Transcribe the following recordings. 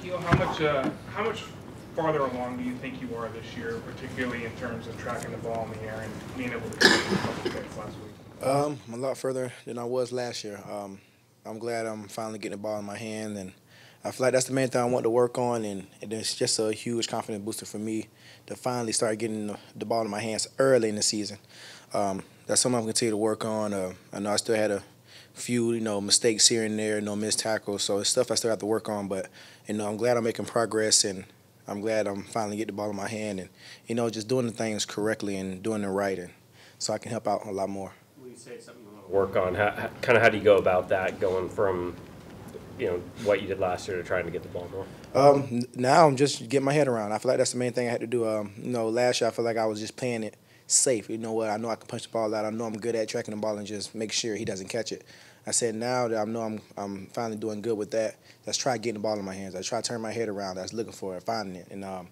Shaquill, how much farther along do you think you are this year, particularly in terms of tracking the ball in the air and being able to catch a couple picks last week? A lot further than I was last year. I'm glad I'm finally getting the ball in my hand, and I feel like that's the main thing I want to work on, and it's just a huge confidence booster for me to finally start getting the ball in my hands early in the season. That's something I'm going to continue to work on. I know I still had a few, mistakes here and there, no missed tackles, so it's stuff I still have to work on, but, I'm glad I'm making progress, and I'm glad I'm finally getting the ball in my hand and, just doing the things correctly and doing it right, and so I can help out a lot more. When you say something you want to work on, how do you go about that, going from what you did last year to trying to get the ball more? Now I'm just getting my head around. I feel like that's the main thing I had to do. Last year I feel like I was just playing it safe. You know what? I know I can punch the ball out. I know I'm good at tracking the ball and just make sure he doesn't catch it. I said now that I know I'm finally doing good with that, let's try getting the ball in my hands. I try to turn my head around. I was looking for it, finding it, and I'm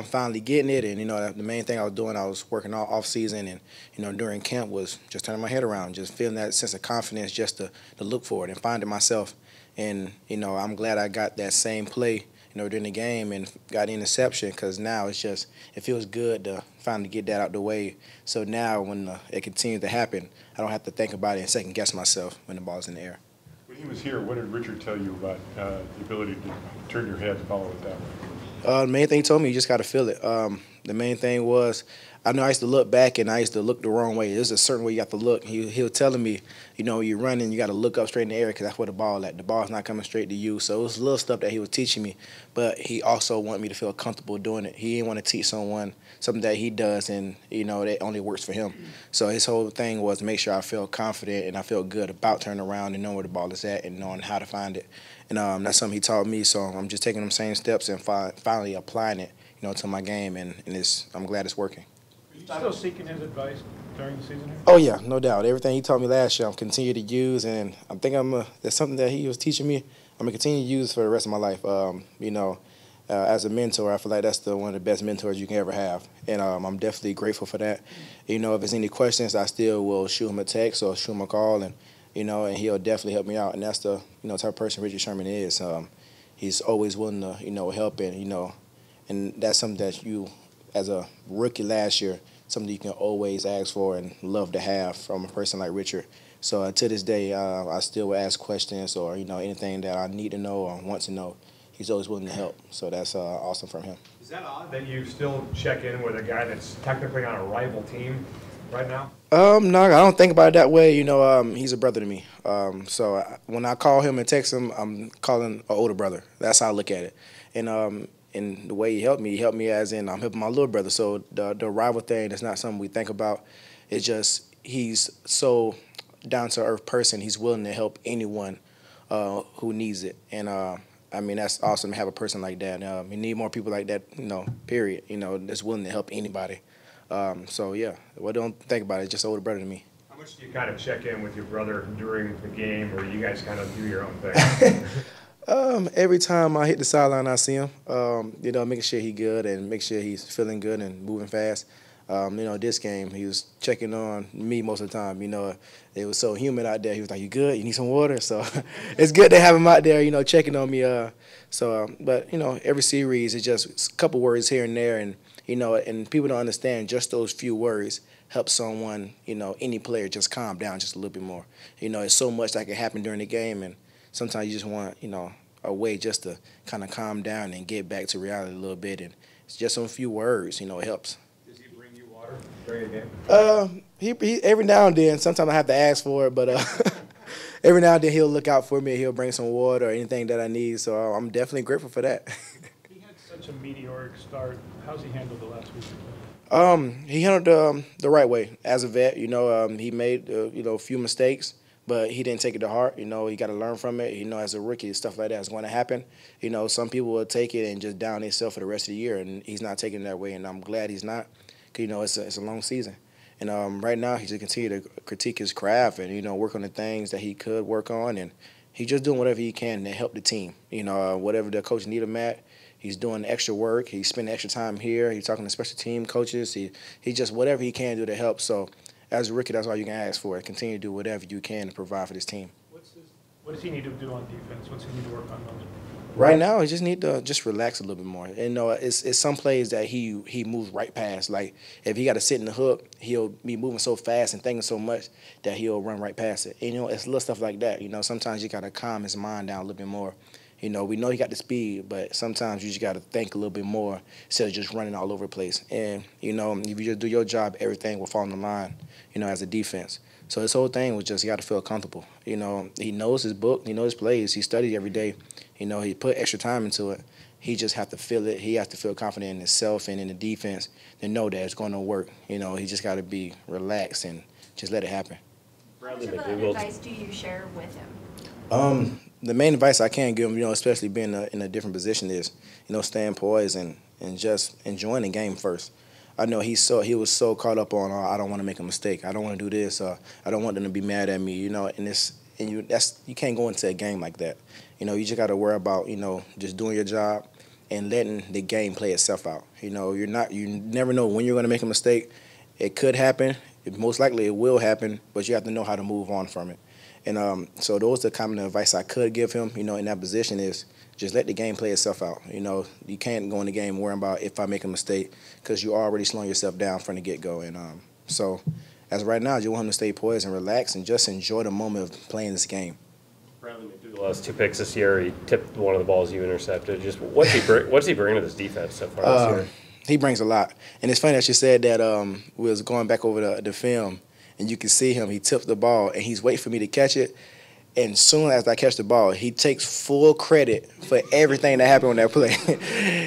finally getting it. And the main thing I was doing, I was working all off season, and during camp was just turning my head around, just feeling that sense of confidence, just to look for it and find it myself. And I'm glad I got that same play, during the game and got the interception, because now it feels good to finally get that out the way. So now when it continues to happen, I don't have to think about it and second guess myself when the ball's in the air. When he was here, what did Richard tell you about the ability to turn your head and follow it that way? The main thing he told me, you just got to feel it. The main thing was, I know I used to look back and I used to look the wrong way. There's a certain way you have to look. He was telling me, you're running, you got to look up straight in the air, because that's where the ball at. The ball's not coming straight to you. So it was little stuff that he was teaching me, but he also wanted me to feel comfortable doing it. He didn't want to teach someone something that he does and, that only works for him. So his whole thing was to make sure I feel confident and I feel good about turning around and knowing where the ball is at and knowing how to find it. And that's something he taught me, so I'm just taking them same steps and finally applying it, to my game, and I'm glad it's working. Are you still seeking his advice during the season here? Oh, yeah, no doubt. Everything he taught me last year, I'm continuing to use, and I think that's something that he was teaching me. I'm going to continue to use for the rest of my life. As a mentor, I feel like that's one of the best mentors you can ever have, and I'm definitely grateful for that. If there's any questions, I still will shoot him a text or shoot him a call, and he'll definitely help me out. And that's the type of person Richard Sherman is. He's always willing to help, and that's something that you, as a rookie last year, something you can always ask for and love to have from a person like Richard. So to this day, I still will ask questions or anything that I need to know or want to know. He's always willing to help. So that's awesome from him. Is that odd that you still check in with a guy that's technically on a rival team right now? No, I don't think about it that way. He's a brother to me. So when I call him and text him, I'm calling an older brother. That's how I look at it. And the way he helped me as in I'm helping my little brother. So the rival thing is not something we think about. It's just he's so down-to-earth person. He's willing to help anyone who needs it. And, that's awesome to have a person like that. You need more people like that, period, that's willing to help anybody. So, yeah, don't think about it. It's just an older brother to me. How much do you kind of check in with your brother during the game, or you guys kind of do your own thing? Every time I hit the sideline, I see him, making sure he's good and make sure he's feeling good and moving fast. This game, he was checking on me most of the time. It was so humid out there. He was like, "You good? You need some water?" So it's good to have him out there, checking on me. But every series is just a couple words here and there, and and people don't understand just those few words help someone, any player just calm down just a little bit more. It's so much that can happen during the game, and sometimes you just want, a way just to kind of calm down and get back to reality a little bit, and it's just some few words, it helps. Does he bring you water during the game? He every now and then. Sometimes I have to ask for it, but every now and then he'll look out for me. He'll bring some water or anything that I need. So I'm definitely grateful for that. He had such a meteoric start. How's he handled the last week? He handled the right way as a vet. He made a few mistakes, but he didn't take it to heart. He got to learn from it. As a rookie, stuff like that is going to happen. Some people will take it and just down themselves for the rest of the year, and he's not taking it that way, and I'm glad he's not, because it's a long season. And right now, he just continue to critique his craft and, work on the things that he could work on, and he's just doing whatever he can to help the team. Whatever the coach need him at, he's doing extra work. He's spending extra time here. He's talking to special team coaches. He just whatever he can do to help. So as a rookie, that's all you can ask for. Continue to do whatever you can to provide for this team. What does he need to do on defense? What's he need to work on most? Right now, he just need to just relax a little bit more. And, it's some plays that he moves right past. Like if he got to sit in the hook, he'll be moving so fast and thinking so much that he'll run right past it. And, it's little stuff like that. Sometimes you got to calm his mind down a little bit more. We know he got the speed, but sometimes you just got to think a little bit more instead of just running all over the place. And, if you just do your job, everything will fall in the line, as a defense. So his whole thing was just you got to feel comfortable. He knows his book, he knows his plays, he studies every day. He put extra time into it. He just have to feel it. He has to feel confident in himself and in the defense to know that it's going to work. He just got to be relaxed and just let it happen. How much of advice do you share with him? The main advice I can give him, especially being in a different position is, staying poised and just enjoying the game first. I know he was so caught up on, I don't want to make a mistake. I don't want to do this. I don't want them to be mad at me. You can't go into a game like that. You just got to worry about, just doing your job and letting the game play itself out. You never know when you're going to make a mistake. It could happen. Most likely it will happen, but you have to know how to move on from it. And so those are the kind of advice I could give him, in that position is just let the game play itself out. You can't go in the game worrying about if I make a mistake because you're already slowing yourself down from the get-go. And so as of right now, you want him to stay poised and relax and just enjoy the moment of playing this game. Bradley McDougall has 2 picks this year. He tipped one of the balls you intercepted. Just what's he bring to this defense so far this year? He brings a lot. And it's funny that you said that we was going back over the film, and you can see him. He tips the ball, and he's waiting for me to catch it. And soon as I catch the ball, he takes full credit for everything that happened on that play.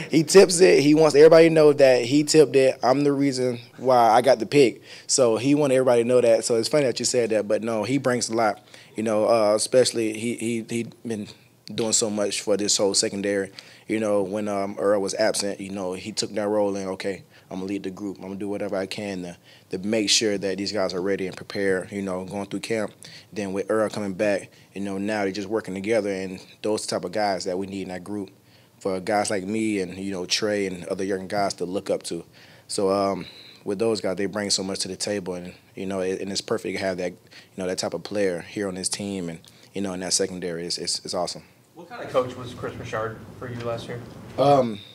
He tips it. He wants everybody to know that he tipped it. I'm the reason why I got the pick. So he wanted everybody to know that. So it's funny that you said that. But, no, he brings a lot. Especially he been doing so much for this whole secondary. When Earl was absent, he took that role and, okay, I'm going to lead the group. I'm going to do whatever I can to make sure that these guys are ready and prepared, going through camp. Then with Earl coming back, now they're just working together, and those type of guys that we need in that group for guys like me and, Trey and other young guys to look up to. So with those guys, they bring so much to the table, and, and it's perfect to have that, that type of player here on this team and, in that secondary. It's awesome. What kind of coach was Chris Richard for you last year?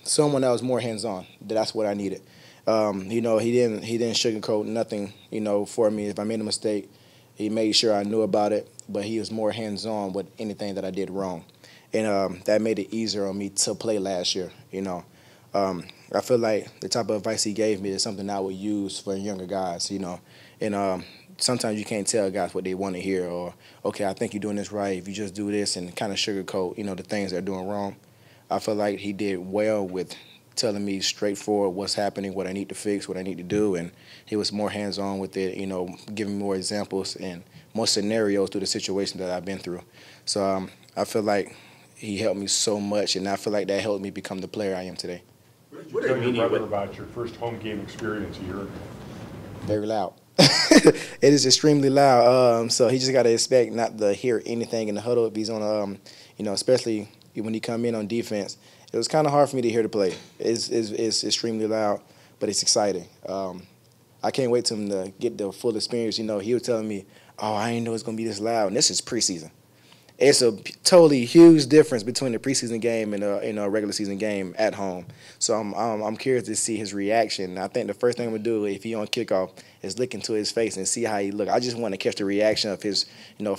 Someone that was more hands-on. That's what I needed. He didn't sugarcoat nothing, for me. If I made a mistake, he made sure I knew about it, but he was more hands-on with anything that I did wrong. And that made it easier on me to play last year, I feel like the type of advice he gave me is something I would use for younger guys, And sometimes you can't tell guys what they want to hear or, okay, I think you're doing this right. If you just do this and kind of sugarcoat, the things they're doing wrong. I feel like he did well with telling me straightforward what's happening, what I need to fix, what I need to do, and he was more hands-on with it, giving me more examples and more scenarios through the situation that I've been through. So I feel like he helped me so much, and I feel like that helped me become the player I am today. What did you tell your brother about your first home game experience a year ago? Very loud. It is extremely loud. So he just got to expect not to hear anything in the huddle if he's on, especially when he come in on defense. It was kind of hard for me to hear the play. It's extremely loud, but it's exciting. I can't wait to him to get the full experience. He was telling me, oh, I didn't know it's going to be this loud, and this is preseason. It's a totally huge difference between the preseason game and a regular season game at home. So I'm curious to see his reaction. I think the first thing I'm going to do if he on kickoff is look into his face and see how he look. I just want to catch the reaction of his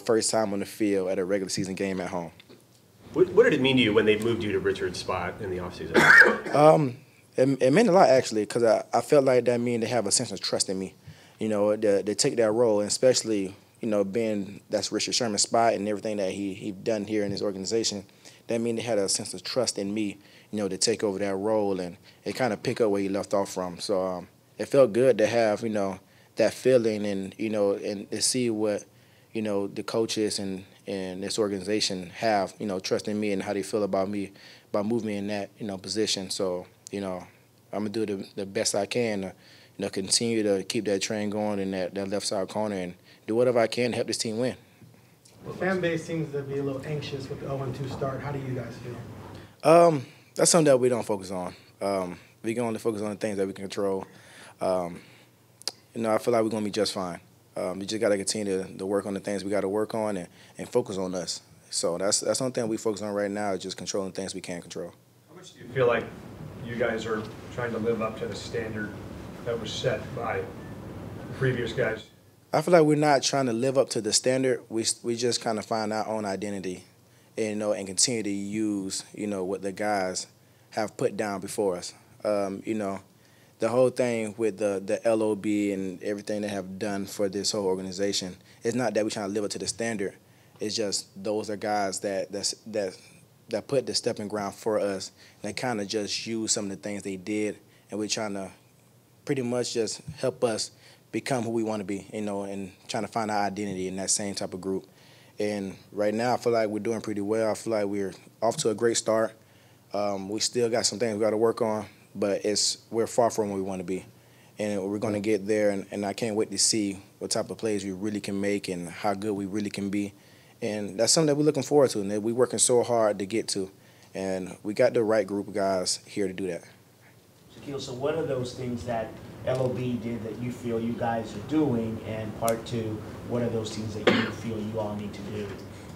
first time on the field at a regular season game at home. What did it mean to you when they moved you to Richard's spot in the offseason? It meant a lot, actually, because I felt like that mean they have a sense of trust in me. They take that role, and especially, being that's Richard Sherman's spot and everything that he done here in his organization, that mean they had a sense of trust in me, to take over that role and kind of pick up where he left off from. So it felt good to have, that feeling and, and to see what, the coaches and this organization have, trust in me and how they feel about me, about moving me in that, position. So, I'm going to do the best I can to, continue to keep that train going in that left side corner and do whatever I can to help this team win. The fan base seems to be a little anxious with the 0-2 start. How do you guys feel? That's something that we don't focus on. We can only focus on the things that we can control. I feel like we're going to be just fine. We just got to continue to work on the things we got to work on and focus on us. So that's something we focus on right now, is just controlling things we can control. How much do you feel like you guys are trying to live up to the standard that was set by previous guys? I feel like we're not trying to live up to the standard. We just kind of find our own identity, and, and continue to use, what the guys have put down before us. The whole thing with the LOB and everything they have done for this whole organization, it's not that we're trying to live up to the standard. It's just those are guys that put the stepping ground for us. They kind of just use some of the things they did, and we're trying to pretty much just help us become who we want to be, and trying to find our identity in that same type of group. And right now, I feel like we're doing pretty well. I feel like we're off to a great start. We still got some things we got to work on, but we're far from where we want to be. And we're going to get there, and I can't wait to see what type of plays we really can make and how good we really can be. And that's something that we're looking forward to and that we're working so hard to get to. And we got the right group of guys here to do that. Shaquill, so what are those things that LOB did that you feel you guys are doing? And part two, what are those things that you feel you all need to do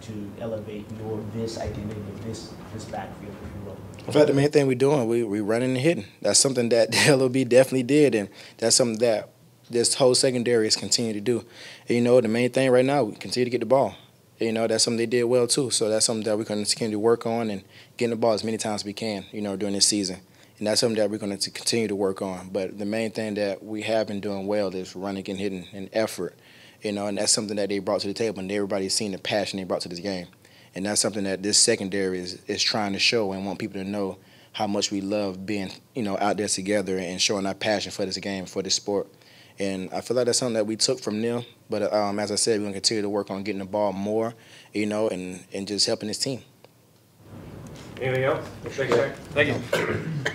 to elevate this identity of this backfield, if you will? In fact, the main thing we're doing, we running and hitting. That's something that the LOB definitely did, and that's something that this whole secondary is continuing to do. And, the main thing right now, we continue to get the ball. That's something they did well too. So that's something that we're going to continue to work on and getting the ball as many times as we can, during this season. And that's something that we're going to continue to work on. But the main thing that we have been doing well is running and hitting and effort, and that's something that they brought to the table, and everybody's seen the passion they brought to this game. And that's something that this secondary is trying to show and want people to know how much we love being, out there together and showing our passion for this game, for this sport. And I feel like that's something that we took from them. But as I said, we're going to continue to work on getting the ball more, and just helping this team. Anything else? We'll shake it back. Thank you.